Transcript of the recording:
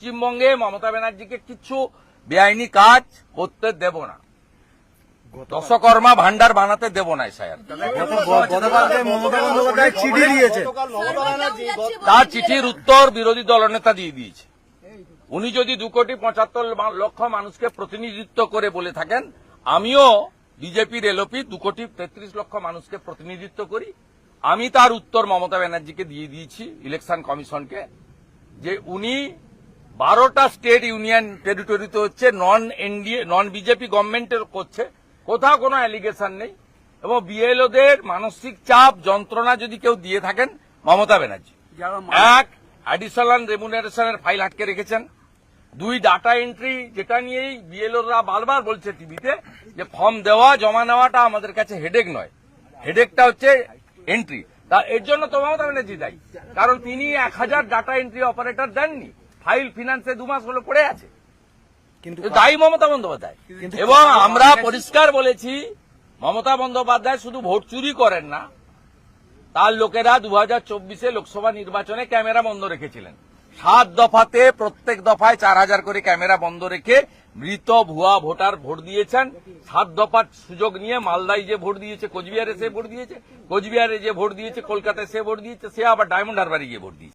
পশ্চিমবঙ্গে মমতা ব্যানার্জিকে কিছু বেআইনি কাজ করতে দেব না, দশকর্মা ভান্ডার বানাতে দেব না। চিঠি দিয়েছে, তার চিঠির উত্তর বিরোধী দলনেতা দিয়ে দিয়েছে। উনি যদি 2,75,00,000 মানুষকে প্রতিনিধিত্ব করে বলে থাকেন, আমিও বিজেপির এলওপি 2,33,00,000 মানুষকে প্রতিনিধিত্ব করি। আমি তার উত্তর মমতা ব্যানার্জিকে দিয়ে দিয়েছি, ইলেকশন কমিশনকে, যে উনি 12টা স্টেট ইউনিয়ন টেরিটরিতে হচ্ছে, নন বিজেপি গভর্নমেন্টের করছে, কোথাও কোনো অ্যালিগেশন নেই। এবং বিএলওদের মানসিক চাপ যন্ত্রণা যদি কেউ দিয়ে থাকেন মমতা ব্যানার্জি। এক, অ্যাডিশনাল রেমুনারেশনের ফাইল আটকে রেখেছেন। 2, ডাটা এন্ট্রি, যেটা নিয়েই বিএলওরা বারবার বলছে টিভিতে যে ফর্ম দেওয়া জমা নেওয়াটা আমাদের কাছে হেডেক নয়, হেডেকটা হচ্ছে এন্ট্রি। তা এর জন্য তো মমতা ব্যানার্জি দায়ী, কারণ তিনি 1000 ডাটা এন্ট্রি অপারেটর দেননি। ফাইল ফিনান্সে 2 মাস হলো পড়ে আছে, কিন্তু দায়ী মমতা বন্দ্যোপাধ্যায়। এবং আমরা পরিষ্কার বলেছি, মমতা বন্দ্যোপাধ্যায় শুধু ভোট চুরি করেন না, তার লোকেরা 2024 লোকসভা নির্বাচনে ক্যামেরা বন্ধ রেখেছিলেন। 7 দফাতে প্রত্যেক দফায় 4000 করে ক্যামেরা বন্ধ রেখে মৃত ভুয়া ভোটার ভোট দিয়েছেন। 7 দফার সুযোগ নিয়ে মালদায় যে ভোট দিয়েছে, কোচবিহারে সে ভোট দিয়েছে, কোচবিহারে যে ভোট দিয়েছে, কলকাতায় সে ভোট দিয়েছে, সে আবার ডায়মন্ড হারবারে গিয়ে ভোট দিয়েছে।